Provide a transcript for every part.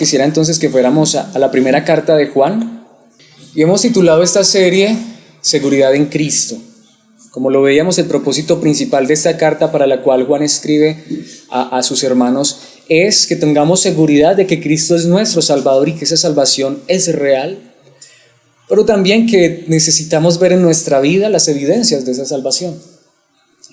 Quisiera entonces que fuéramos a la primera carta de Juan, y hemos titulado esta serie Seguridad en Cristo. Como lo veíamos, el propósito principal de esta carta para la cual Juan escribe a sus hermanos es que tengamos seguridad de que Cristo es nuestro Salvador y que esa salvación es real, pero también que necesitamos ver en nuestra vida las evidencias de esa salvación.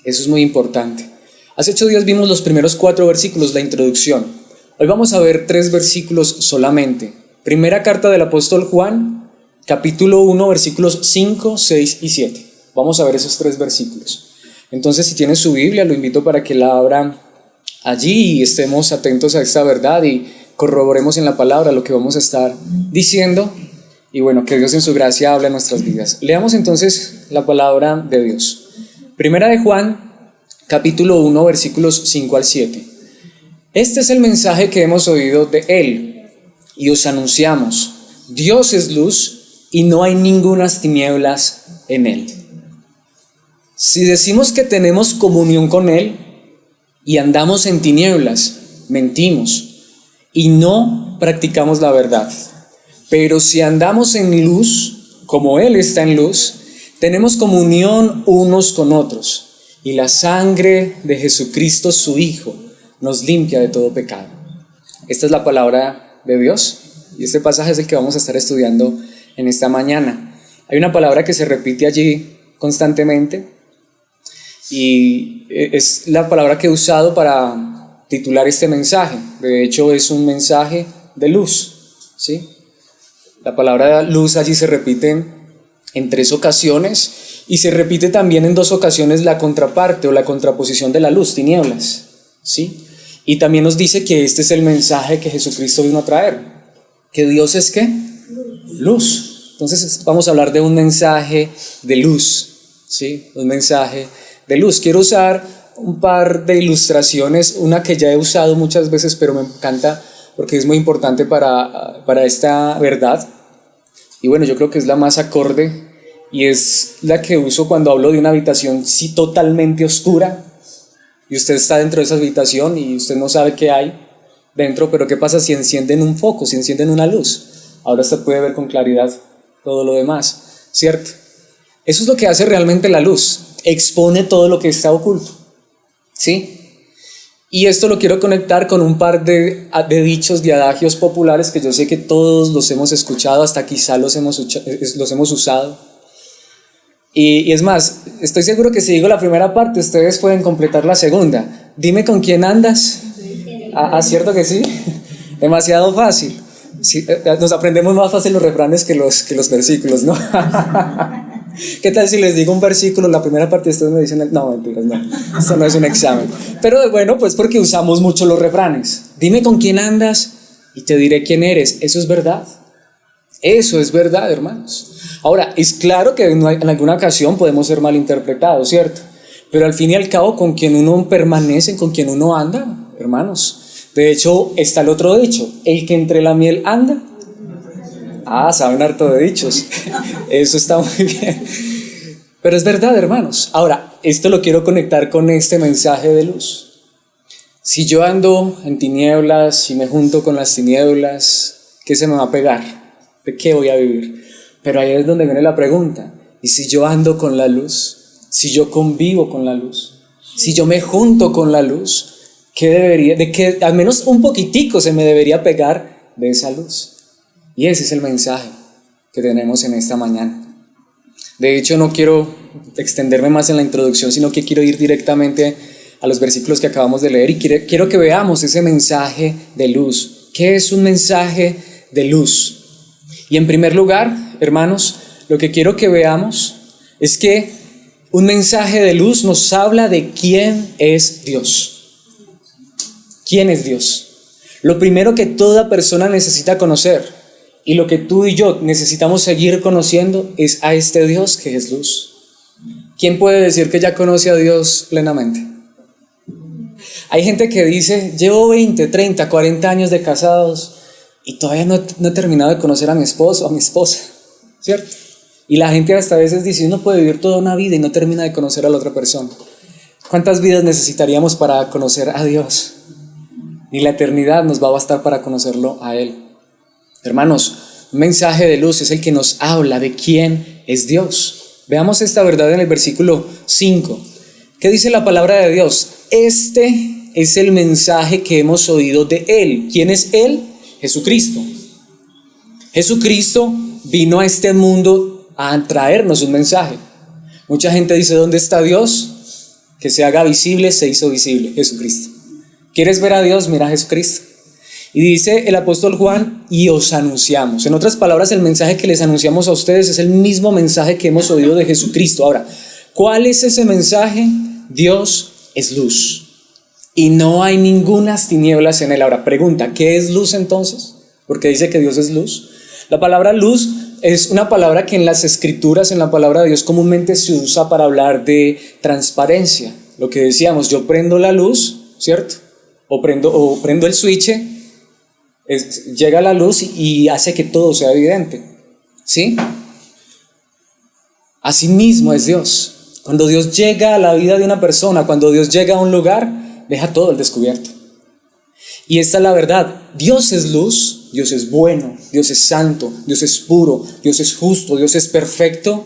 Eso es muy importante. Hace 8 días vimos los primeros 4 versículos, la introducción. Hoy vamos a ver 3 versículos solamente. Primera carta del apóstol Juan, capítulo 1, versículos 5, 6 y 7. Vamos a ver esos 3 versículos. Entonces, si tienen su Biblia, lo invito para que la abran allí y estemos atentos a esta verdad y corroboremos en la palabra lo que vamos a estar diciendo. Y bueno, que Dios en su gracia hable en nuestras vidas. Leamos entonces la palabra de Dios. Primera de Juan, capítulo 1, versículos 5 al 7. Este es el mensaje que hemos oído de Él y os anunciamos: Dios es luz y no hay ningunas tinieblas en Él. Si decimos que tenemos comunión con Él y andamos en tinieblas, mentimos y no practicamos la verdad. Pero si andamos en luz, como Él está en luz, tenemos comunión unos con otros, y la sangre de Jesucristo, su Hijo, nos limpia de todo pecado. Esta es la palabra de Dios, y este pasaje es el que vamos a estar estudiando en esta mañana. Hay una palabra que se repite allí constantemente, y es la palabra que he usado para titular este mensaje. De hecho, es un mensaje de luz, ¿sí? La palabra luz allí se repite en 3 ocasiones y se repite también en 2 ocasiones la contraparte o la contraposición de la luz, tinieblas, ¿sí? Y también nos dice que este es el mensaje que Jesucristo vino a traer. ¿Que Dios es qué? Luz. Entonces vamos a hablar de un mensaje de luz, ¿sí? Un mensaje de luz. Quiero usar un par de ilustraciones, una que ya he usado muchas veces, pero me encanta porque es muy importante para esta verdad. Y bueno, yo creo que es la más acorde y es la que uso cuando hablo de una habitación sí totalmente oscura y usted está dentro de esa habitación y usted no sabe qué hay dentro, pero ¿qué pasa si encienden un foco, si encienden una luz? Ahora usted puede ver con claridad todo lo demás, ¿cierto? Eso es lo que hace realmente la luz, expone todo lo que está oculto, ¿sí? Y esto lo quiero conectar con un par de dichos, de adagios populares que yo sé que todos los hemos escuchado, hasta quizá los hemos usado. Y es más, estoy seguro que si digo la primera parte, ustedes pueden completar la segunda. Dime con quién andas. ¿Cierto que sí? Demasiado fácil. Sí, nos aprendemos más fácil los refranes que los versículos, ¿no? ¿Qué tal si les digo un versículo, la primera parte y ustedes me dicen, no, mentiras, no, esto no es un examen? Pero bueno, pues porque usamos mucho los refranes. Dime con quién andas y te diré quién eres. Eso es verdad. Eso es verdad, hermanos. Ahora, es claro que en alguna ocasión podemos ser malinterpretados, ¿cierto? Pero al fin y al cabo, con quien uno permanece, con quien uno anda, hermanos. De hecho, está el otro dicho: el que entre la miel anda. Saben harto de dichos. Eso está muy bien. Pero es verdad, hermanos. Ahora, esto lo quiero conectar con este mensaje de luz. Si yo ando en tinieblas y me junto con las tinieblas, ¿qué se me va a pegar? ¿De qué voy a vivir? Pero ahí es donde viene la pregunta. ¿Y si yo ando con la luz? Si yo convivo con la luz, si yo me junto con la luz, de qué al menos un poquitico se me debería pegar de esa luz? Y ese es el mensaje que tenemos en esta mañana. De hecho, no quiero extenderme más en la introducción, sino que quiero ir directamente a los versículos que acabamos de leer y quiero que veamos ese mensaje de luz. ¿Qué es un mensaje de luz? Y en primer lugar, hermanos, lo que quiero que veamos es que un mensaje de luz nos habla de quién es Dios. ¿Quién es Dios? Lo primero que toda persona necesita conocer, y lo que tú y yo necesitamos seguir conociendo, es a este Dios que es luz. ¿Quién puede decir que ya conoce a Dios plenamente? Hay gente que dice: llevo 20, 30, 40 años de casados y todavía no he terminado de conocer a mi esposo o a mi esposa, ¿cierto? Y la gente hasta a veces dice: uno puede vivir toda una vida y no termina de conocer a la otra persona. ¿Cuántas vidas necesitaríamos para conocer a Dios? ni la eternidad nos va a bastar para conocerlo a Él. Hermanos, un mensaje de luz es el que nos habla de quién es Dios. Veamos esta verdad en el versículo 5. ¿Qué dice la palabra de Dios? Este es el mensaje que hemos oído de Él. ¿Quién es Él? Jesucristo. Jesucristo vino a este mundo a traernos un mensaje. Mucha gente dice, ¿dónde está Dios? Que se haga visible, se hizo visible, Jesucristo. ¿Quieres ver a Dios? Mira a Jesucristo. Y dice el apóstol Juan, y os anunciamos. En otras palabras, el mensaje que les anunciamos a ustedes es el mismo mensaje que hemos oído de Jesucristo. Ahora, ¿cuál es ese mensaje? Dios es luz. Y no hay ningunas tinieblas en él. Ahora, pregunta, ¿qué es luz entonces? Porque dice que Dios es luz. La palabra luz es una palabra que en las escrituras, en la palabra de Dios, comúnmente se usa para hablar de transparencia. Lo que decíamos, yo prendo la luz, ¿cierto? O prendo el switch, llega la luz y hace que todo sea evidente, ¿sí? Así mismo es Dios. Cuando Dios llega a la vida de una persona, cuando Dios llega a un lugar, deja todo al descubierto. Y esta es la verdad. Dios es luz, Dios es bueno, Dios es santo, Dios es puro, Dios es justo, Dios es perfecto,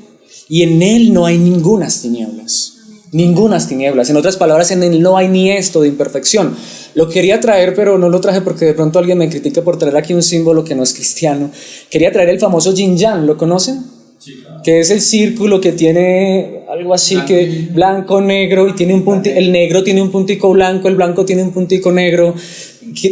y en Él no hay ningunas tinieblas. Ningunas tinieblas. En otras palabras, en Él no hay ni esto de imperfección. Lo quería traer, pero no lo traje porque de pronto alguien me critica por traer aquí un símbolo que no es cristiano. Quería traer el famoso yin yang, ¿lo conocen? Sí, claro. Que es el círculo que tiene algo así, blanco, que blanco, negro, y tiene un puntico, el negro tiene un puntico blanco, el blanco tiene un puntico negro.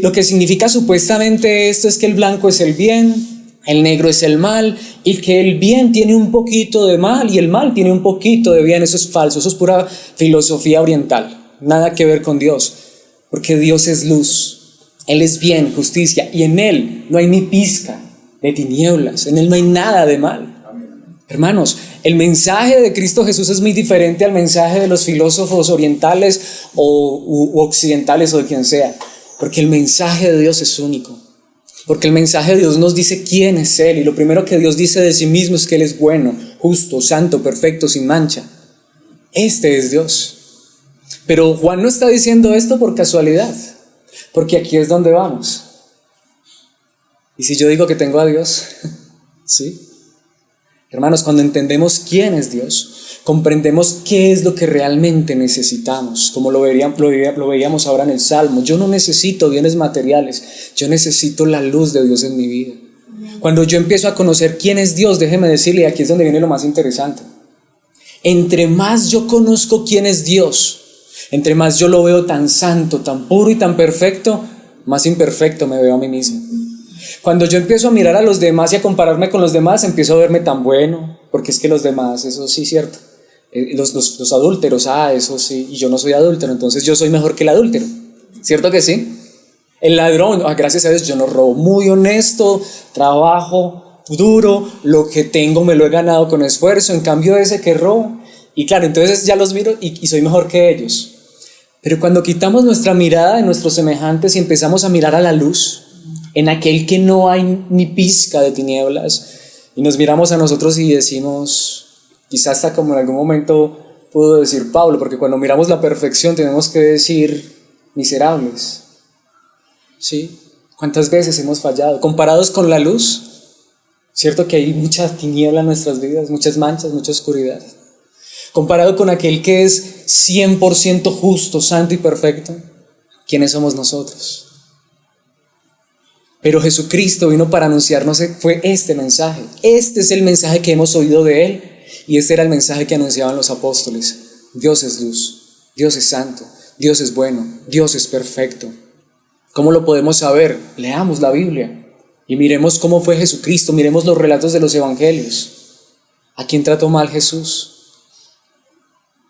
Lo que significa supuestamente esto es que el blanco es el bien, el negro es el mal, y que el bien tiene un poquito de mal y el mal tiene un poquito de bien. Eso es falso, eso es pura filosofía oriental, nada que ver con Dios, porque Dios es luz, Él es bien, justicia, y en Él no hay ni pizca de tinieblas, en Él no hay nada de mal. Hermanos, el mensaje de Cristo Jesús es muy diferente al mensaje de los filósofos orientales u occidentales o de quien sea, porque el mensaje de Dios es único. Porque el mensaje de Dios nos dice quién es Él, y lo primero que Dios dice de sí mismo es que Él es bueno, justo, santo, perfecto, sin mancha. Este es Dios. Pero Juan no está diciendo esto por casualidad, porque aquí es donde vamos. ¿Y si yo digo que tengo a Dios? ¿Sí? Hermanos, cuando entendemos quién es Dios, comprendemos qué es lo que realmente necesitamos, como lo veíamos ahora en el Salmo. Yo no necesito bienes materiales, yo necesito la luz de Dios en mi vida. Cuando yo empiezo a conocer quién es Dios, déjeme decirle, y aquí es donde viene lo más interesante. Entre más yo conozco quién es Dios, entre más yo lo veo tan santo, tan puro y tan perfecto, más imperfecto me veo a mí mismo. Cuando yo empiezo a mirar a los demás y a compararme con los demás, empiezo a verme tan bueno, porque es que los demás, eso sí, cierto, los adúlteros, eso sí, y yo no soy adúltero, entonces yo soy mejor que el adúltero, ¿cierto que sí? El ladrón, gracias a Dios yo no robo, muy honesto, trabajo duro, lo que tengo me lo he ganado con esfuerzo, en cambio ese que robo, y claro, entonces ya los miro y soy mejor que ellos. Pero cuando quitamos nuestra mirada de nuestros semejantes y empezamos a mirar a la luz, en aquel que no hay ni pizca de tinieblas, y nos miramos a nosotros y decimos, quizás hasta como en algún momento pudo decir Pablo, porque cuando miramos la perfección tenemos que decir miserables, ¿sí? ¿Cuántas veces hemos fallado? Comparados con la luz, cierto que hay mucha tiniebla en nuestras vidas, muchas manchas, mucha oscuridad. Comparado con aquel que es 100% justo, santo y perfecto, ¿quiénes somos nosotros? Pero Jesucristo vino para anunciarnos, fue este mensaje. Este es el mensaje que hemos oído de Él, y este era el mensaje que anunciaban los apóstoles. Dios es luz, Dios es santo, Dios es bueno, Dios es perfecto. ¿Cómo lo podemos saber? Leamos la Biblia y miremos cómo fue Jesucristo, miremos los relatos de los evangelios. ¿A quién trató mal Jesús?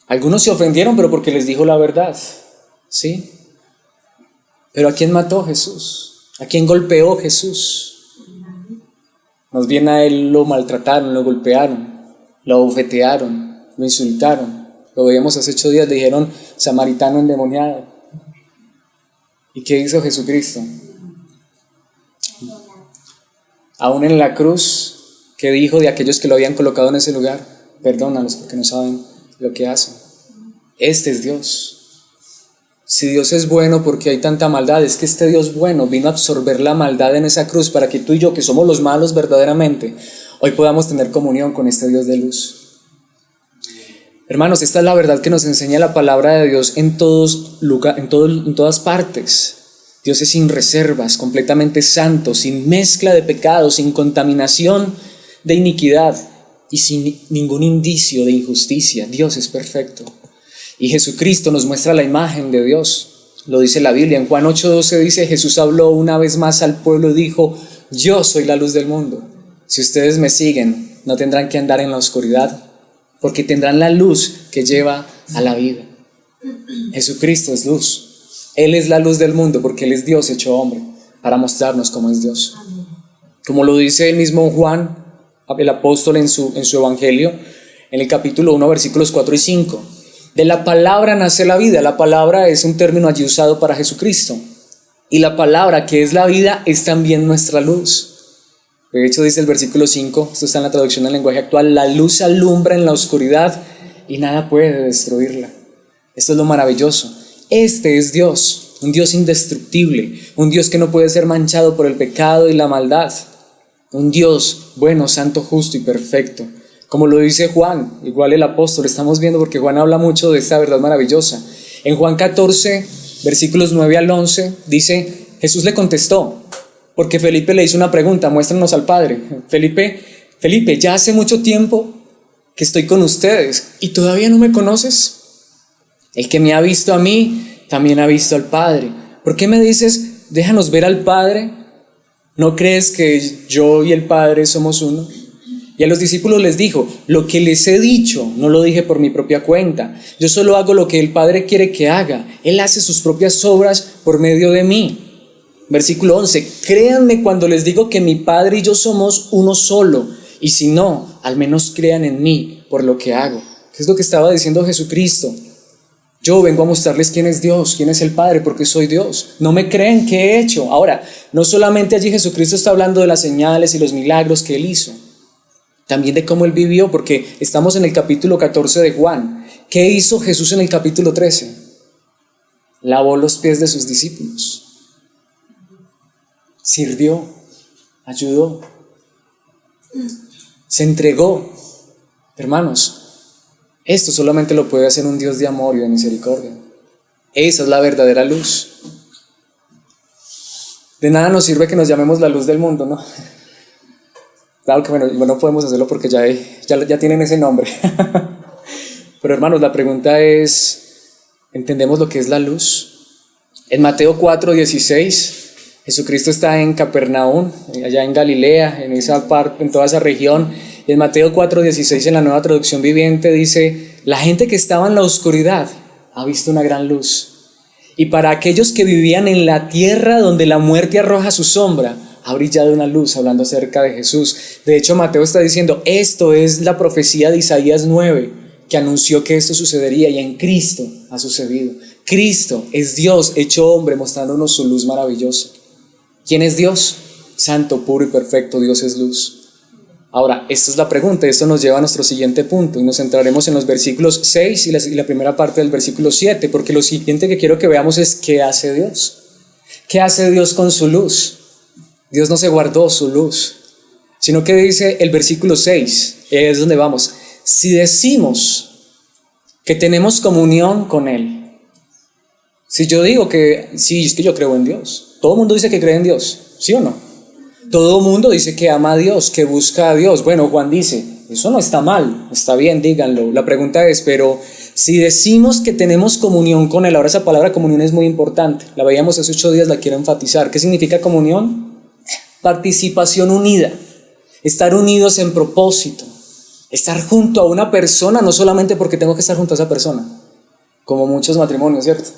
Algunos se ofendieron, pero porque les dijo la verdad, ¿sí? Pero ¿a quién mató Jesús? ¿A quién golpeó Jesús? Más bien a Él lo maltrataron, lo golpearon, lo abofetearon, lo insultaron. Lo veíamos hace 8 días, le dijeron samaritano endemoniado. ¿Y qué hizo Jesucristo? Aún en la cruz, ¿qué dijo de aquellos que lo habían colocado en ese lugar? Perdónalos porque no saben lo que hacen. Este es Dios. Si Dios es bueno, ¿por qué hay tanta maldad? Es que este Dios bueno vino a absorber la maldad en esa cruz para que tú y yo, que somos los malos verdaderamente, hoy podamos tener comunión con este Dios de luz. Hermanos, esta es la verdad que nos enseña la palabra de Dios en todas partes. Dios es sin reservas, completamente santo, sin mezcla de pecado, sin contaminación de iniquidad y sin ningún indicio de injusticia. Dios es perfecto. Y Jesucristo nos muestra la imagen de Dios. Lo dice la Biblia. En Juan 8:12 dice: Jesús habló una vez más al pueblo y dijo: yo soy la luz del mundo. Si ustedes me siguen, no tendrán que andar en la oscuridad, porque tendrán la luz que lleva a la vida. Jesucristo es luz. Él es la luz del mundo porque Él es Dios hecho hombre, para mostrarnos cómo es Dios. Como lo dice el mismo Juan, el apóstol en su evangelio, en el capítulo 1, versículos 4 y 5. De la palabra nace la vida. La palabra es un término allí usado para Jesucristo. Y la palabra, que es la vida, es también nuestra luz. De hecho, dice el versículo 5, esto está en la traducción del lenguaje actual: la luz alumbra en la oscuridad y nada puede destruirla. Esto es lo maravilloso. Este es Dios, un Dios indestructible, un Dios que no puede ser manchado por el pecado y la maldad. Un Dios bueno, santo, justo y perfecto. Como lo dice Juan, igual el apóstol, estamos viendo porque Juan habla mucho de esta verdad maravillosa. En Juan 14, versículos 9 al 11, dice: Jesús le contestó, porque Felipe le hizo una pregunta: muéstranos al Padre. Felipe, ya hace mucho tiempo que estoy con ustedes y todavía no me conoces. El que me ha visto a mí, también ha visto al Padre. ¿Por qué me dices, déjanos ver al Padre? ¿No crees que yo y el Padre somos uno? Y a los discípulos les dijo: lo que les he dicho no lo dije por mi propia cuenta. Yo solo hago lo que el Padre quiere que haga. Él hace sus propias obras por medio de mí. Versículo 11: créanme cuando les digo que mi Padre y yo somos uno solo. Y si no, al menos crean en mí por lo que hago. ¿Qué es lo que estaba diciendo Jesucristo? Yo vengo a mostrarles quién es Dios, quién es el Padre, porque soy Dios. No me creen qué he hecho. Ahora, no solamente allí Jesucristo está hablando de las señales y los milagros que Él hizo, también de cómo Él vivió, porque estamos en el capítulo 14 de Juan. ¿Qué hizo Jesús en el capítulo 13? Lavó los pies de sus discípulos. Sirvió, ayudó, se entregó. Hermanos, esto solamente lo puede hacer un Dios de amor y de misericordia. Esa es la verdadera luz. De nada nos sirve que nos llamemos la luz del mundo, ¿no? Claro que bueno, no podemos hacerlo porque ya tienen ese nombre. Pero hermanos, la pregunta es: ¿entendemos lo que es la luz? En Mateo 4:16, Jesucristo está en Capernaum, allá en Galilea, en esa parte, en toda esa región. Y en Mateo 4:16, en la Nueva Traducción Viviente, dice: la gente que estaba en la oscuridad ha visto una gran luz. Y para aquellos que vivían en la tierra donde la muerte arroja su sombra, ha brillado una luz, hablando acerca de Jesús. De hecho, Mateo está diciendo: esto es la profecía de Isaías 9, que anunció que esto sucedería, y en Cristo ha sucedido. Cristo es Dios hecho hombre, mostrándonos su luz maravillosa. ¿Quién es Dios? Santo, puro y perfecto. Dios es luz. Ahora, esta es la pregunta, esto nos lleva a nuestro siguiente punto, y nos centraremos en los versículos 6 y la primera parte del versículo 7, porque lo siguiente que quiero que veamos es: ¿qué hace Dios? ¿Qué hace Dios con su luz? Dios no se guardó su luz, sino que dice el versículo 6, es donde vamos: si decimos que tenemos comunión con Él. Si yo digo que sí, es que yo creo en Dios. Todo el mundo dice que cree en Dios, ¿sí o no? Todo el mundo dice que ama a Dios, que busca a Dios. Bueno, Juan dice: eso no está mal, está bien, díganlo. La pregunta es: pero si decimos que tenemos comunión con Él. Ahora, esa palabra comunión es muy importante, la veíamos hace 8 días, la quiero enfatizar. ¿Qué significa comunión? Participación unida, estar unidos en propósito, estar junto a una persona, no solamente porque tengo que estar junto a esa persona, como muchos matrimonios, ¿cierto?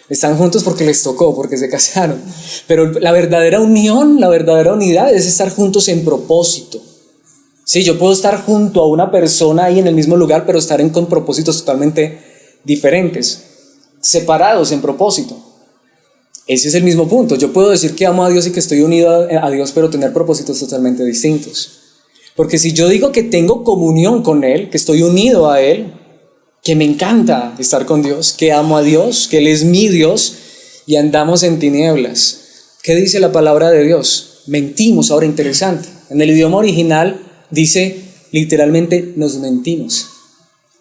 Están juntos porque les tocó, porque se casaron. Pero la verdadera unión, la verdadera unidad es estar juntos en propósito. Sí, yo puedo estar junto a una persona ahí en el mismo lugar, pero estar con propósitos totalmente diferentes, separados en propósito. Ese es el mismo punto. Yo puedo decir que amo a Dios y que estoy unido a Dios, pero tener propósitos totalmente distintos. Porque si yo digo que tengo comunión con Él, que estoy unido a Él, que me encanta estar con Dios, que amo a Dios, que Él es mi Dios y andamos en tinieblas. ¿Qué dice la palabra de Dios? Mentimos. Ahora, interesante, en el idioma original dice literalmente nos mentimos,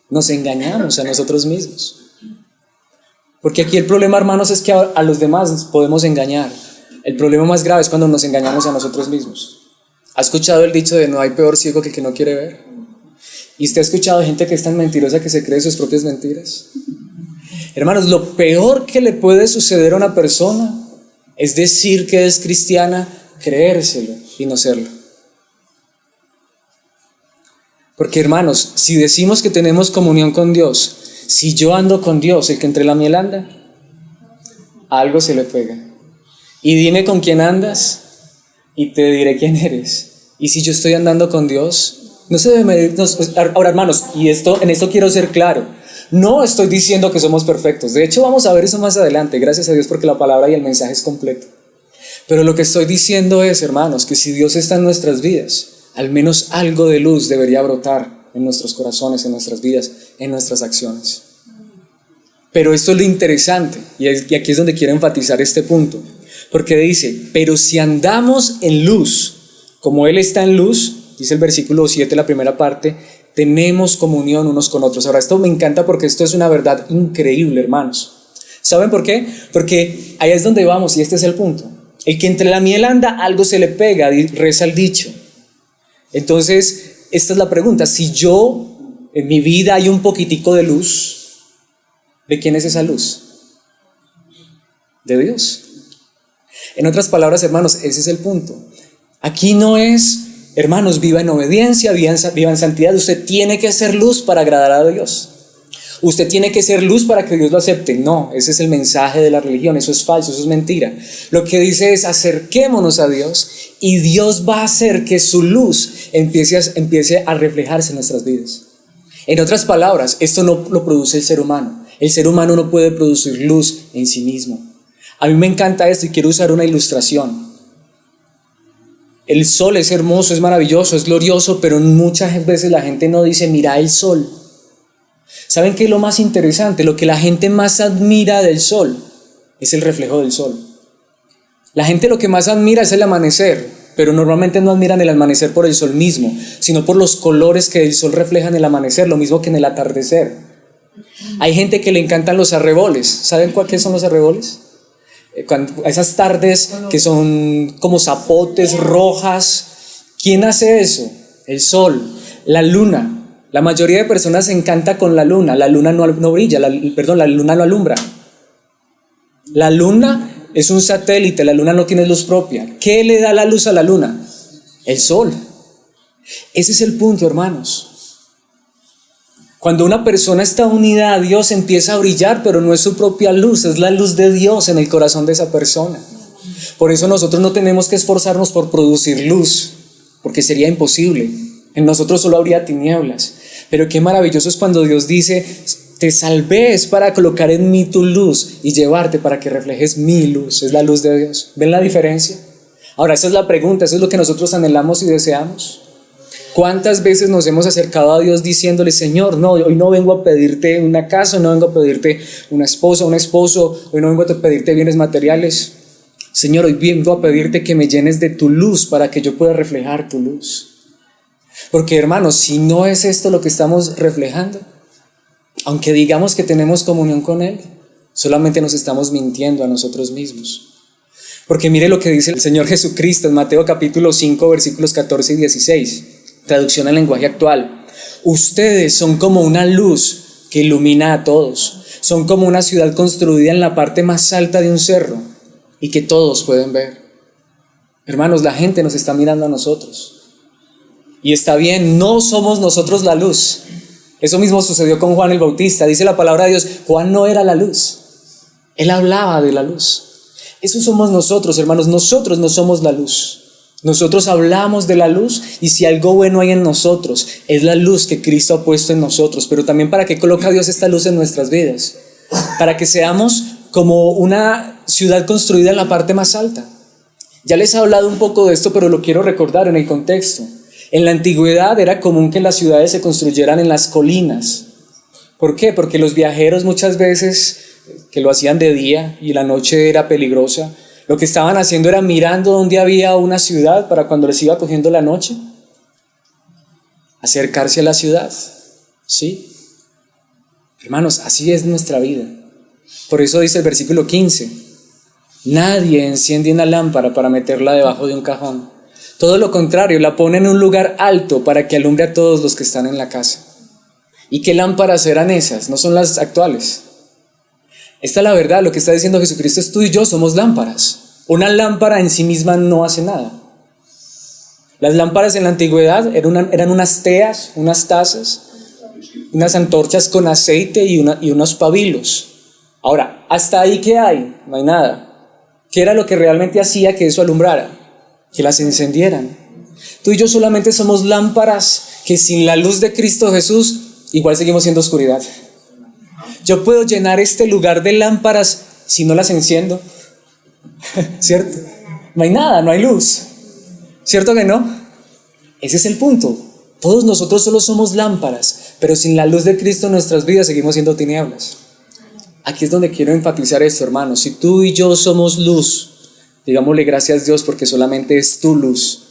nos engañamos a nosotros mismos. Porque aquí el problema, hermanos, es que a los demás nos podemos engañar. El problema más grave es cuando nos engañamos a nosotros mismos. ¿Ha escuchado el dicho de no hay peor ciego que el que no quiere ver? ¿Y usted ha escuchado gente que es tan mentirosa que se cree sus propias mentiras? Hermanos, lo peor que le puede suceder a una persona es decir que es cristiana, creérselo y no serlo. Porque, hermanos, si decimos que tenemos comunión con Dios, si yo ando con Dios, el que entre la miel anda, algo se le pega. Y dime con quién andas y te diré quién eres. Y si yo estoy andando con Dios, no se debe medir. Ahora, hermanos, en esto quiero ser claro. No estoy diciendo que somos perfectos. De hecho, vamos a ver eso más adelante. Gracias a Dios porque la palabra y el mensaje es completo. Pero lo que estoy diciendo es, hermanos, que si Dios está en nuestras vidas, al menos algo de luz debería brotar en nuestros corazones, en nuestras vidas, en nuestras acciones. Pero esto es lo interesante, y aquí es donde quiero enfatizar este punto, porque dice, pero si andamos en luz, como Él está en luz, dice el versículo 7, la primera parte, tenemos comunión unos con otros. Ahora, esto me encanta porque esto es una verdad increíble, hermanos. ¿Saben por qué? Porque ahí es donde vamos, y este es el punto. El que entre la miel anda, algo se le pega, reza el dicho. Entonces, esta es la pregunta, si yo, en mi vida hay un poquitico de luz, ¿de quién es esa luz? De Dios. En otras palabras, hermanos, ese es el punto. Aquí no es, hermanos, viva en obediencia, viva en santidad. Usted tiene que ser luz para agradar a Dios. Usted tiene que ser luz para que Dios lo acepte. No, ese es el mensaje de la religión, eso es falso, eso es mentira. Lo que dice es acerquémonos a Dios y Dios va a hacer que su luz empiece a reflejarse en nuestras vidas. En otras palabras, esto no lo produce el ser humano. El ser humano no puede producir luz en sí mismo. A mí me encanta esto y quiero usar una ilustración. El sol es hermoso, es maravilloso, es glorioso, pero muchas veces la gente no dice, mira el sol. ¿Saben qué es lo más interesante? Lo que la gente más admira del sol es el reflejo del sol. La gente lo que más admira es el amanecer, pero normalmente no admiran el amanecer por el sol mismo, sino por los colores que el sol refleja en el amanecer, lo mismo que en el atardecer. Hay gente que le encantan los arreboles. ¿Saben qué son los arreboles? Esas tardes que son como zapotes rojas. ¿Quién hace eso? El sol, la luna. La mayoría de personas se encanta con la luna. La luna no brilla, la luna no alumbra. La luna es un satélite, la luna no tiene luz propia. ¿Qué le da la luz a la luna? El sol. Ese es el punto, hermanos. Cuando una persona está unida a Dios, empieza a brillar, pero no es su propia luz, es la luz de Dios en el corazón de esa persona. Por eso nosotros no tenemos que esforzarnos por producir luz, porque sería imposible. En nosotros solo habría tinieblas. Pero qué maravilloso es cuando Dios dice, te salvé es para colocar en mí tu luz y llevarte para que reflejes mi luz, es la luz de Dios. ¿Ven la diferencia? Ahora, esa es la pregunta, eso es lo que nosotros anhelamos y deseamos. ¿Cuántas veces nos hemos acercado a Dios diciéndole, Señor, no, hoy no vengo a pedirte una casa, no vengo a pedirte una esposa, un esposo, hoy no vengo a pedirte bienes materiales. Señor, hoy vengo a pedirte que me llenes de tu luz para que yo pueda reflejar tu luz. Porque, hermanos, si no es esto lo que estamos reflejando, aunque digamos que tenemos comunión con Él, solamente nos estamos mintiendo a nosotros mismos. Porque mire lo que dice el Señor Jesucristo en Mateo capítulo 5, versículos 14 y 16. Traducción al lenguaje actual. Ustedes son como una luz que ilumina a todos. Son como una ciudad construida en la parte más alta de un cerro y que todos pueden ver. Hermanos, la gente nos está mirando a nosotros. Y está bien, no somos nosotros la luz. Eso mismo sucedió con Juan el Bautista. Dice la palabra de Dios, Juan no era la luz. Él hablaba de la luz. Eso somos nosotros, hermanos. Nosotros no somos la luz. Nosotros hablamos de la luz y si algo bueno hay en nosotros, es la luz que Cristo ha puesto en nosotros. Pero también, ¿para qué coloca Dios esta luz en nuestras vidas? Para que seamos como una ciudad construida en la parte más alta. Ya les he hablado un poco de esto, pero lo quiero recordar en el contexto. En la antigüedad era común que las ciudades se construyeran en las colinas. ¿Por qué? Porque los viajeros muchas veces, que lo hacían de día y la noche era peligrosa, lo que estaban haciendo era mirando dónde había una ciudad para cuando les iba cogiendo la noche, acercarse a la ciudad, ¿sí? Hermanos, así es nuestra vida. Por eso dice el versículo 15, nadie enciende una lámpara para meterla debajo de un cajón. Todo lo contrario, la pone en un lugar alto para que alumbre a todos los que están en la casa. ¿Y qué lámparas eran esas? No son las actuales. Esta es la verdad, lo que está diciendo Jesucristo es tú y yo somos lámparas. Una lámpara en sí misma no hace nada. Las lámparas en la antigüedad eran unas teas, unas tazas, unas antorchas con aceite y unos pabilos. Ahora, ¿hasta ahí qué hay? No hay nada. ¿Qué era lo que realmente hacía que eso alumbrara? Que las encendieran. Tú y yo solamente somos lámparas que sin la luz de Cristo Jesús igual seguimos siendo oscuridad. Yo puedo llenar este lugar de lámparas si no las enciendo, ¿cierto? No hay nada, no hay luz, ¿cierto que no? Ese es el punto. Todos nosotros solo somos lámparas, pero sin la luz de Cristo en nuestras vidas seguimos siendo tinieblas. Aquí es donde quiero enfatizar esto, hermanos. Si tú y yo somos luz, digámosle gracias a Dios porque solamente es tu luz.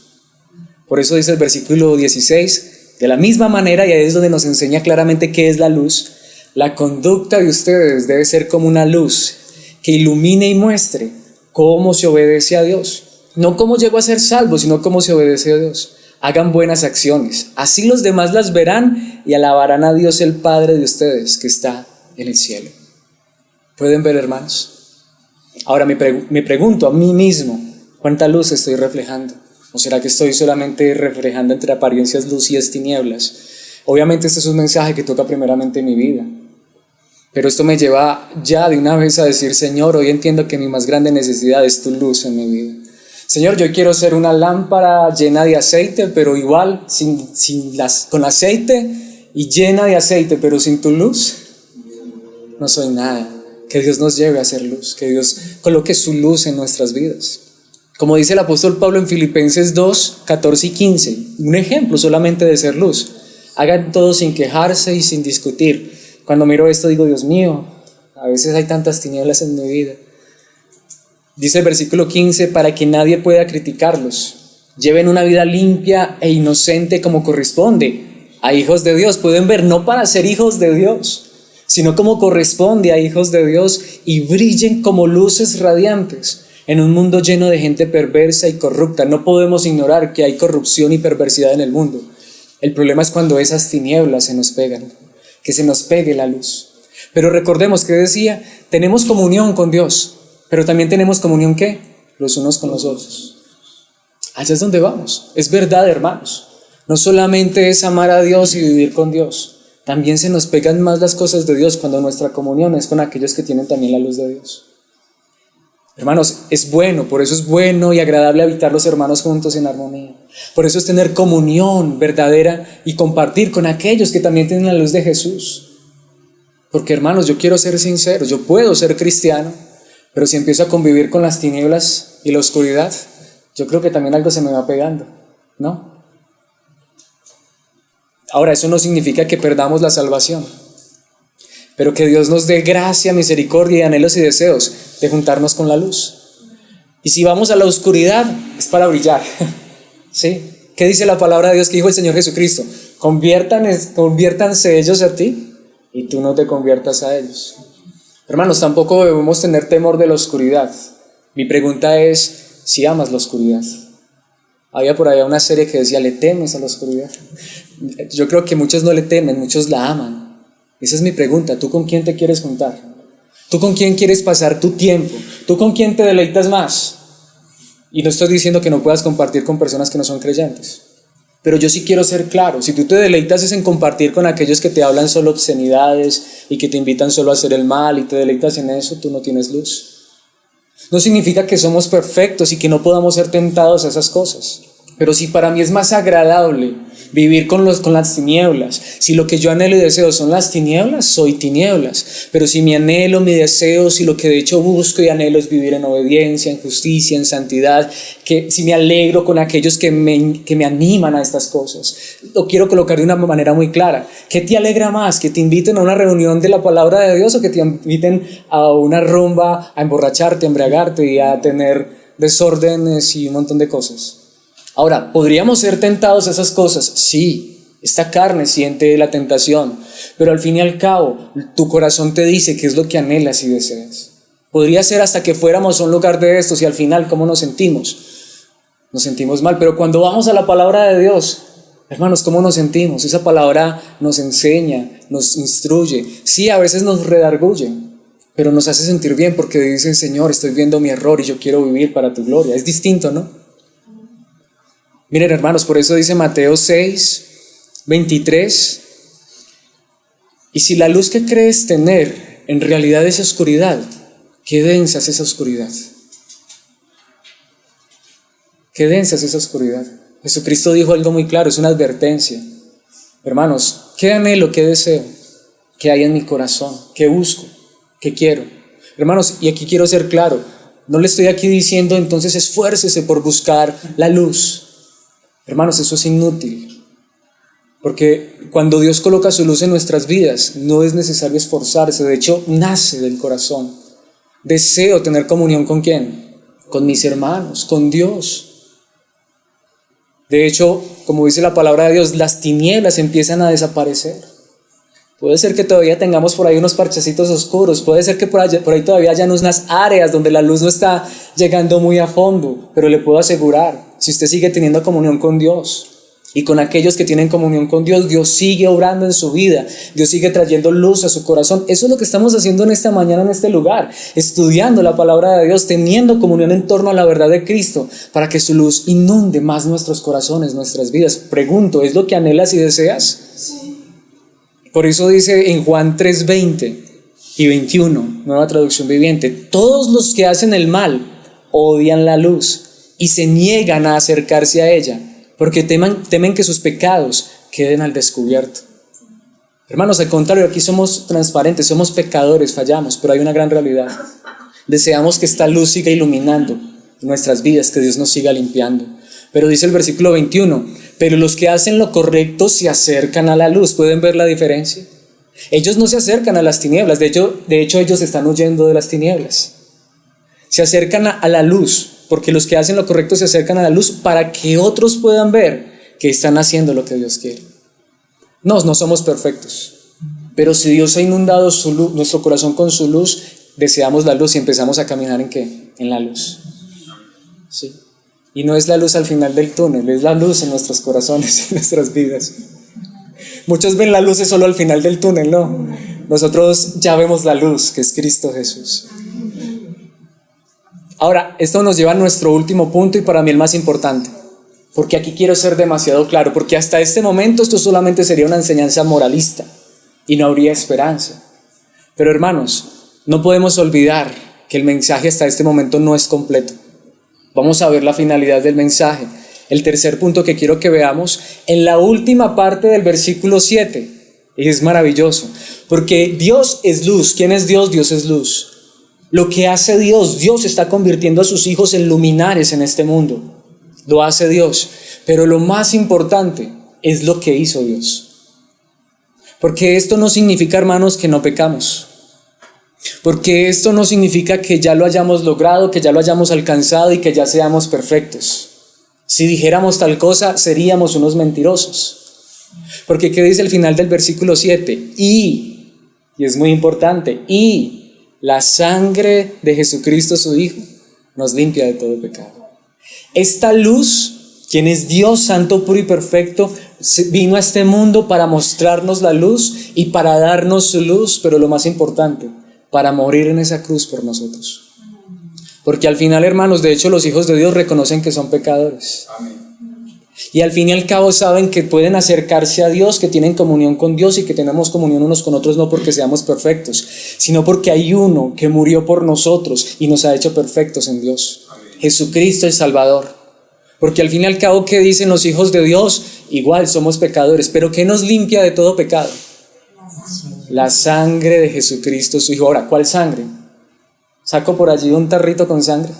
Por eso dice el versículo 16, de la misma manera, y ahí es donde nos enseña claramente qué es la luz, la conducta de ustedes debe ser como una luz que ilumine y muestre cómo se obedece a Dios. No cómo llegó a ser salvo, sino cómo se obedece a Dios. Hagan buenas acciones, así los demás las verán y alabarán a Dios el Padre de ustedes que está en el cielo. ¿Pueden ver, hermanos? Ahora me pregunto a mí mismo, ¿cuánta luz estoy reflejando? ¿O será que estoy solamente reflejando entre apariencias luz y es tinieblas? Obviamente este es un mensaje que toca primeramente en mi vida. Pero esto me lleva ya de una vez a decir, Señor, hoy entiendo que mi más grande necesidad es tu luz en mi vida. Señor, yo quiero ser una lámpara llena de aceite, pero igual con aceite y llena de aceite, pero sin tu luz, no soy nada. Que Dios nos lleve a ser luz, que Dios coloque su luz en nuestras vidas. Como dice el apóstol Pablo en Filipenses 2, 14 y 15, un ejemplo solamente de ser luz. Hagan todo sin quejarse y sin discutir. Cuando miro esto digo, Dios mío, a veces hay tantas tinieblas en mi vida. Dice el versículo 15, para que nadie pueda criticarlos. Lleven una vida limpia e inocente como corresponde a hijos de Dios. Pueden ver, no para ser hijos de Dios, sino como corresponde a hijos de Dios, y brillen como luces radiantes en un mundo lleno de gente perversa y corrupta. No podemos ignorar que hay corrupción y perversidad en el mundo. El problema es cuando esas tinieblas se nos pegan, que se nos pegue la luz. Pero recordemos que decía, tenemos comunión con Dios, pero también tenemos comunión ¿qué? Los unos con los otros. Allá es donde vamos. Es verdad, hermanos. No solamente es amar a Dios y vivir con Dios. También se nos pegan más las cosas de Dios cuando nuestra comunión es con aquellos que tienen también la luz de Dios. Hermanos, es bueno, por eso es bueno y agradable habitar los hermanos juntos en armonía. Por eso es tener comunión verdadera y compartir con aquellos que también tienen la luz de Jesús. Porque, hermanos, yo quiero ser sincero, yo puedo ser cristiano, pero si empiezo a convivir con las tinieblas y la oscuridad, yo creo que también algo se me va pegando, ¿no? Ahora, eso no significa que perdamos la salvación, pero que Dios nos dé gracia, misericordia y anhelos y deseos de juntarnos con la luz. Y si vamos a la oscuridad, es para brillar, ¿sí? ¿Qué dice la palabra de Dios que dijo el Señor Jesucristo? Conviértanse ellos a ti y tú no te conviertas a ellos. Hermanos, tampoco debemos tener temor de la oscuridad. Mi pregunta es, si amas la oscuridad. Había por allá una serie que decía, ¿le temes a la oscuridad? Yo creo que muchos no le temen, muchos la aman. Esa es mi pregunta, ¿tú con quién te quieres juntar? ¿Tú con quién quieres pasar tu tiempo? ¿Tú con quién te deleitas más? Y no estoy diciendo que no puedas compartir con personas que no son creyentes. Pero yo sí quiero ser claro, si tú te deleitas es en compartir con aquellos que te hablan solo obscenidades y que te invitan solo a hacer el mal y te deleitas en eso, tú no tienes luz. No significa que somos perfectos y que no podamos ser tentados a esas cosas. Pero si para mí es más agradable vivir con las tinieblas. Si lo que yo anhelo y deseo son las tinieblas, soy tinieblas. Pero si mi anhelo, mi deseo, si lo que de hecho busco y anhelo es vivir en obediencia, en justicia, en santidad, que si me alegro con aquellos que me animan a estas cosas, lo quiero colocar de una manera muy clara. ¿Qué te alegra más? ¿Que te inviten a una reunión de la palabra de Dios o que te inviten a una rumba a emborracharte, a embriagarte y a tener desórdenes y un montón de cosas? Ahora, ¿podríamos ser tentados a esas cosas? Sí, esta carne siente la tentación, pero al fin y al cabo, tu corazón te dice qué es lo que anhelas y deseas. Podría ser hasta que fuéramos a un lugar de estos y al final, ¿cómo nos sentimos? Nos sentimos mal, pero cuando vamos a la palabra de Dios, hermanos, ¿cómo nos sentimos? Esa palabra nos enseña, nos instruye. Sí, a veces nos redarguye, pero nos hace sentir bien porque dice, Señor, estoy viendo mi error y yo quiero vivir para tu gloria. Es distinto, ¿no? Miren, hermanos, por eso dice Mateo 6, 23, y si la luz que crees tener en realidad es oscuridad, qué densa es esa oscuridad. Qué densa es esa oscuridad. Jesucristo dijo algo muy claro, es una advertencia. Hermanos, ¿qué anhelo, qué deseo? ¿Qué hay en mi corazón? ¿Qué busco? ¿Qué quiero? Hermanos, y aquí quiero ser claro, no le estoy aquí diciendo entonces esfuércese por buscar la luz. Hermanos, eso es inútil, porque cuando Dios coloca su luz en nuestras vidas, no es necesario esforzarse, de hecho, nace del corazón. Deseo tener comunión ¿con quién? Con mis hermanos, con Dios. De hecho, como dice la palabra de Dios, las tinieblas empiezan a desaparecer. Puede ser que todavía tengamos por ahí unos parchecitos oscuros, puede ser que por ahí todavía hayan unas áreas donde la luz no está llegando muy a fondo, pero le puedo asegurar, si usted sigue teniendo comunión con Dios y con aquellos que tienen comunión con Dios, Dios sigue obrando en su vida, Dios sigue trayendo luz a su corazón. Eso es lo que estamos haciendo en esta mañana en este lugar, estudiando la palabra de Dios, teniendo comunión en torno a la verdad de Cristo, para que su luz inunde más nuestros corazones, nuestras vidas. Pregunto, ¿es lo que anhelas y deseas? Sí. Por eso dice en Juan 3, 20 y 21, nueva traducción viviente, todos los que hacen el mal odian la luz y se niegan a acercarse a ella, porque temen que sus pecados queden al descubierto. Hermanos, al contrario, aquí somos transparentes, somos pecadores, fallamos, pero hay una gran realidad. Deseamos que esta luz siga iluminando nuestras vidas, que Dios nos siga limpiando. Pero dice el versículo 21, pero los que hacen lo correcto se acercan a la luz. ¿Pueden ver la diferencia? Ellos no se acercan a las tinieblas, de hecho ellos están huyendo de las tinieblas. Se acercan a la luz, porque los que hacen lo correcto se acercan a la luz para que otros puedan ver que están haciendo lo que Dios quiere. No somos perfectos, pero si Dios ha inundado su luz, nuestro corazón con su luz, deseamos la luz y empezamos a caminar ¿en qué? En la luz. Sí. Y no es la luz al final del túnel, es la luz en nuestros corazones, en nuestras vidas. Muchos ven la luz solo al final del túnel, no. Nosotros ya vemos la luz, que es Cristo Jesús. Ahora, esto nos lleva a nuestro último punto y para mí el más importante, porque aquí quiero ser demasiado claro, porque hasta este momento esto solamente sería una enseñanza moralista y no habría esperanza. Pero hermanos, no podemos olvidar que el mensaje hasta este momento no es completo. Vamos a ver la finalidad del mensaje. El tercer punto que quiero que veamos en la última parte del versículo 7, y es maravilloso, porque Dios es luz. ¿Quién es Dios? Dios es luz. Lo que hace Dios está convirtiendo a sus hijos en luminares en este mundo. Lo hace Dios. Pero lo más importante es lo que hizo Dios. Porque esto no significa, hermanos, que no pecamos. Porque esto no significa que ya lo hayamos logrado, que ya lo hayamos alcanzado y que ya seamos perfectos. Si dijéramos tal cosa, seríamos unos mentirosos. Porque ¿qué dice el final del versículo 7? Y es muy importante, y la sangre de Jesucristo su Hijo nos limpia de todo pecado. Esta luz, quien es Dios santo, puro y perfecto, vino a este mundo para mostrarnos la luz y para darnos su luz, pero lo más importante, para morir en esa cruz por nosotros. Porque al final, hermanos, de hecho los hijos de Dios reconocen que son pecadores. Amén. Y al fin y al cabo saben que pueden acercarse a Dios, que tienen comunión con Dios y que tenemos comunión unos con otros, no porque seamos perfectos, sino porque hay uno que murió por nosotros y nos ha hecho perfectos en Dios. Amén. Jesucristo el Salvador. Porque al fin y al cabo, ¿qué dicen los hijos de Dios? Igual somos pecadores, pero ¿qué nos limpia de todo pecado? La sangre de Jesucristo, su Hijo. Ahora, ¿cuál sangre? Saco por allí un tarrito con sangre.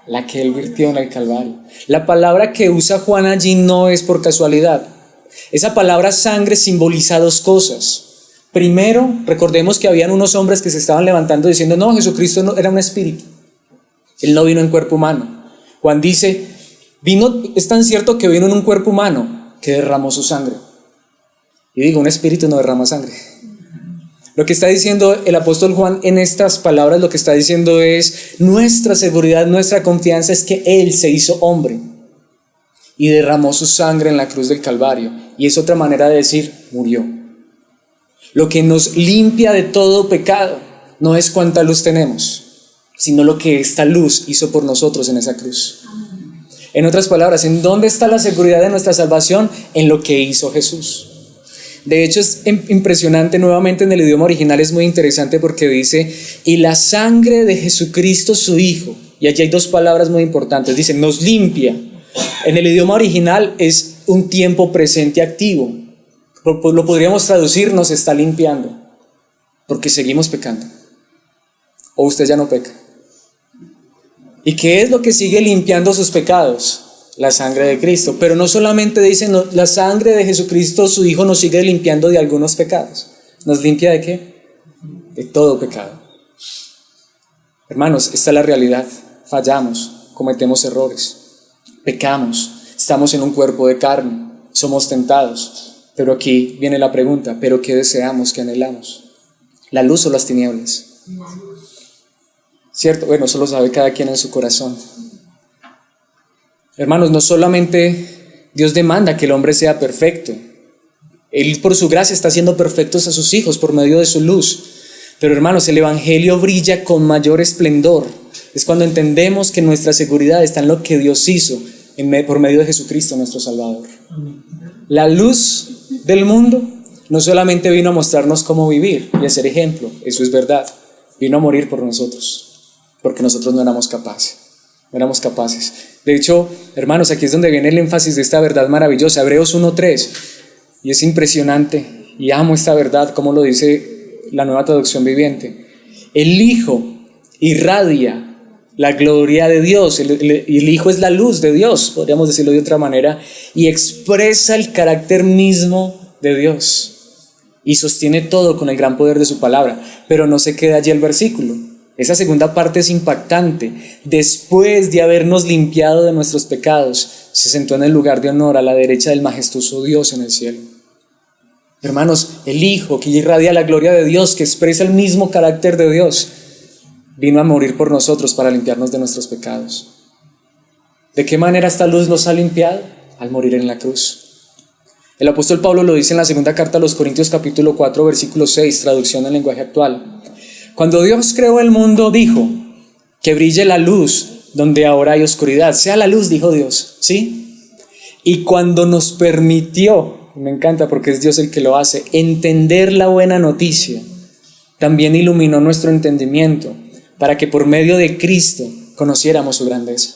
La que Él virtió en el Calvario. La palabra que usa Juan allí no es por casualidad. Esa palabra sangre simboliza dos cosas. Primero, recordemos que habían unos hombres que se estaban levantando diciendo, no, Jesucristo no, era un espíritu. Él no vino en cuerpo humano. Juan dice, es tan cierto que vino en un cuerpo humano que derramó su sangre. Y digo, un espíritu no derrama sangre. Lo que está diciendo el apóstol Juan en estas palabras, lo que está diciendo es, nuestra seguridad, nuestra confianza es que Él se hizo hombre y derramó su sangre en la cruz del Calvario. Y es otra manera de decir, murió. Lo que nos limpia de todo pecado no es cuánta luz tenemos, sino lo que esta luz hizo por nosotros en esa cruz. En otras palabras, ¿en dónde está la seguridad de nuestra salvación? En lo que hizo Jesús. De hecho, es impresionante, nuevamente en el idioma original es muy interesante porque dice, y la sangre de Jesucristo su Hijo, y allí hay dos palabras muy importantes, dice, nos limpia. En el idioma original es un tiempo presente activo. Lo podríamos traducir, nos está limpiando, porque seguimos pecando. O usted ya no peca. ¿Y qué es lo que sigue limpiando sus pecados? La sangre de Cristo. Pero no solamente dicen, no, la sangre de Jesucristo, su Hijo, nos sigue limpiando de algunos pecados. ¿Nos limpia de qué? De todo pecado. Hermanos, esta es la realidad. Fallamos, cometemos errores, pecamos, estamos en un cuerpo de carne, somos tentados. Pero aquí viene la pregunta, ¿pero qué deseamos, qué anhelamos? ¿La luz o las tinieblas? ¿Cierto? Bueno, eso lo sabe cada quien en su corazón. Hermanos, no solamente Dios demanda que el hombre sea perfecto. Él por su gracia está haciendo perfectos a sus hijos por medio de su luz. Pero hermanos, el Evangelio brilla con mayor esplendor. Es cuando entendemos que nuestra seguridad está en lo que Dios hizo por medio de Jesucristo nuestro Salvador. La luz del mundo no solamente vino a mostrarnos cómo vivir y a ser ejemplo, eso es verdad. Vino a morir por nosotros, porque nosotros no éramos capaces. De hecho, hermanos, aquí es donde viene el énfasis de esta verdad maravillosa, Hebreos 1:3, y es impresionante, y amo esta verdad, como lo dice la Nueva Traducción Viviente. El Hijo irradia la gloria de Dios, el Hijo es la luz de Dios, podríamos decirlo de otra manera, y expresa el carácter mismo de Dios, y sostiene todo con el gran poder de su palabra, pero no se queda allí el versículo. Esa segunda parte es impactante. Después de habernos limpiado de nuestros pecados, se sentó en el lugar de honor a la derecha del majestuoso Dios en el cielo. Hermanos, el Hijo que irradia la gloria de Dios, que expresa el mismo carácter de Dios, vino a morir por nosotros para limpiarnos de nuestros pecados. ¿De qué manera esta luz nos ha limpiado? Al morir en la cruz. El apóstol Pablo lo dice en la segunda carta a los Corintios capítulo 4 versículo 6, traducción en lenguaje actual. Cuando Dios creó el mundo, dijo que brille la luz donde ahora hay oscuridad. Sea la luz, dijo Dios, ¿sí? Y cuando nos permitió, me encanta porque es Dios el que lo hace, entender la buena noticia, también iluminó nuestro entendimiento para que por medio de Cristo conociéramos su grandeza.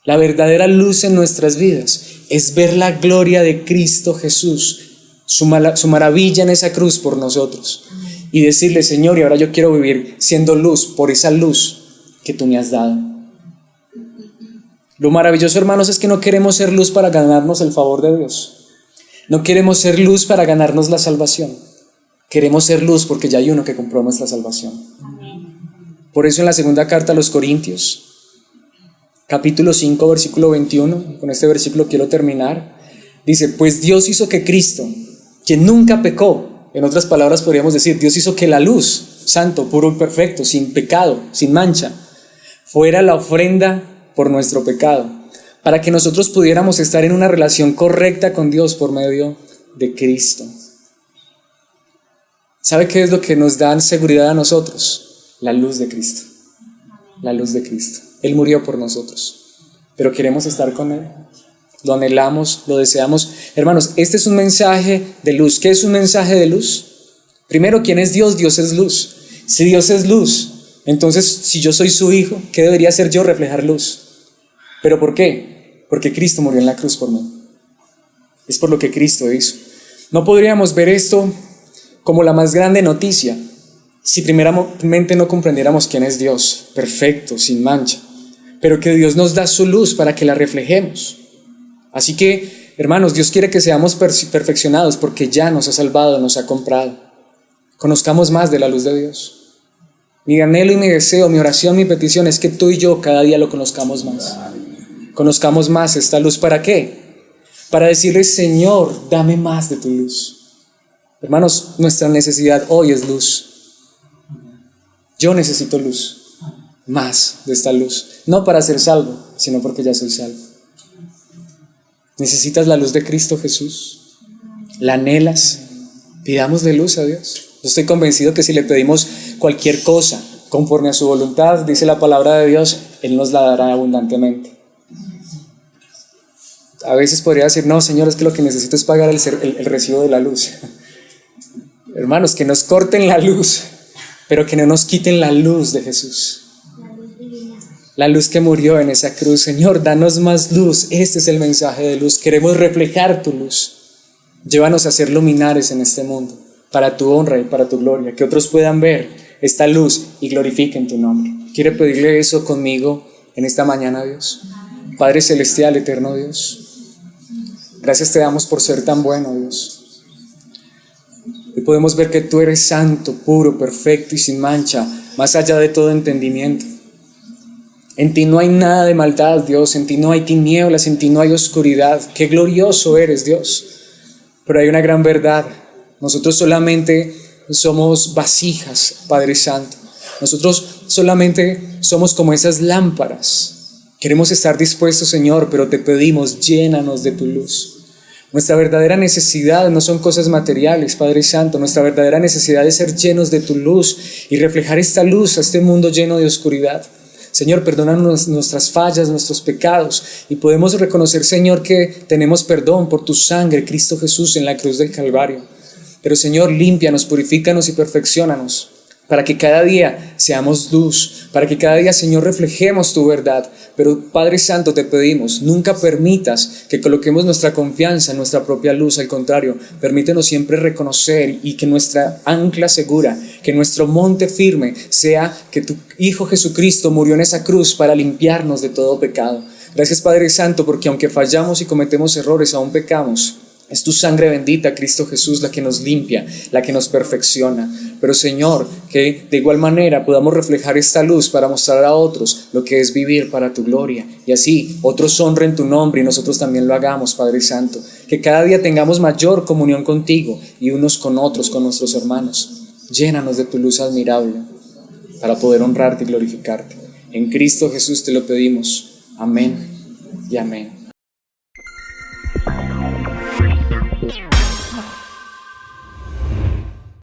La verdadera luz en nuestras vidas es ver la gloria de Cristo Jesús, su maravilla en esa cruz por nosotros. Y decirle, Señor, y ahora yo quiero vivir siendo luz por esa luz que tú me has dado. Lo maravilloso, hermanos, es que no queremos ser luz para ganarnos el favor de Dios. No queremos ser luz para ganarnos la salvación. Queremos ser luz porque ya hay uno que compró nuestra salvación. Por eso en la segunda carta a los Corintios, capítulo 5, versículo 21, con este versículo quiero terminar, dice, pues Dios hizo que Cristo, quien nunca pecó, en otras palabras podríamos decir, Dios hizo que la luz, santo, puro y perfecto, sin pecado, sin mancha, fuera la ofrenda por nuestro pecado, para que nosotros pudiéramos estar en una relación correcta con Dios por medio de Cristo. ¿Sabe qué es lo que nos da seguridad a nosotros? La luz de Cristo. La luz de Cristo. Él murió por nosotros, pero queremos estar con Él. Lo anhelamos, lo deseamos. Hermanos, este es un mensaje de luz. ¿Qué es un mensaje de luz? Primero, ¿quién es Dios? Dios es luz. Si Dios es luz, entonces si yo soy su hijo, ¿qué debería hacer yo? Reflejar luz. ¿Pero por qué? Porque Cristo murió en la cruz por mí. Es por lo que Cristo hizo. No podríamos ver esto como la más grande noticia si primeramente no comprendiéramos quién es Dios, perfecto, sin mancha, pero que Dios nos da su luz para que la reflejemos. Así que, hermanos, Dios quiere que seamos perfeccionados porque ya nos ha salvado, nos ha comprado. Conozcamos más de la luz de Dios. Mi anhelo y mi deseo, mi oración, mi petición es que tú y yo cada día lo conozcamos más. Conozcamos más esta luz. ¿Para qué? Para decirle, Señor, dame más de tu luz. Hermanos, nuestra necesidad hoy es luz. Yo necesito luz, más de esta luz. No para ser salvo, sino porque ya soy salvo. ¿Necesitas la luz de Cristo Jesús? ¿La anhelas? Pidámosle luz a Dios. Yo estoy convencido que si le pedimos cualquier cosa conforme a su voluntad, dice la palabra de Dios, Él nos la dará abundantemente. A veces podría decir, no, Señor, es que lo que necesito es pagar el recibo de la luz. Hermanos, que nos corten la luz, pero que no nos quiten la luz de Jesús. La luz que murió en esa cruz. Señor, danos más luz. Este es el mensaje de luz. Queremos reflejar tu luz. Llévanos a ser luminares en este mundo, para tu honra y para tu gloria. Que otros puedan ver esta luz y glorifiquen tu nombre. ¿Quiere pedirle eso conmigo en esta mañana, Dios? Padre celestial, eterno Dios, gracias te damos por ser tan bueno, Dios. Hoy podemos ver que tú eres santo, puro, perfecto y sin mancha, más allá de todo entendimiento. En ti no hay nada de maldad, Dios. En ti no hay tinieblas, en ti no hay oscuridad. Qué glorioso eres, Dios. Pero hay una gran verdad. Nosotros solamente somos vasijas, Padre Santo. Nosotros solamente somos como esas lámparas. Queremos estar dispuestos, Señor, pero te pedimos, llénanos de tu luz. Nuestra verdadera necesidad no son cosas materiales, Padre Santo. Nuestra verdadera necesidad es ser llenos de tu luz y reflejar esta luz a este mundo lleno de oscuridad. Señor, perdónanos nuestras fallas, nuestros pecados, y podemos reconocer, Señor, que tenemos perdón por tu sangre, Cristo Jesús, en la cruz del Calvario. Pero, Señor, límpianos, purifícanos y perfecciónanos, para que cada día seamos luz, para que cada día, Señor, reflejemos tu verdad. Pero, Padre Santo, te pedimos, nunca permitas que coloquemos nuestra confianza en nuestra propia luz. Al contrario, permítenos siempre reconocer y que nuestra ancla segura, que nuestro monte firme sea que tu Hijo Jesucristo murió en esa cruz para limpiarnos de todo pecado. Gracias, Padre Santo, porque aunque fallamos y cometemos errores, aún pecamos. Es tu sangre bendita, Cristo Jesús, la que nos limpia, la que nos perfecciona. Pero, Señor, que de igual manera podamos reflejar esta luz para mostrar a otros lo que es vivir para tu gloria. Y así otros honren tu nombre y nosotros también lo hagamos, Padre Santo. Que cada día tengamos mayor comunión contigo y unos con otros, con nuestros hermanos. Llénanos de tu luz admirable para poder honrarte y glorificarte. En Cristo Jesús te lo pedimos. Amén y amén.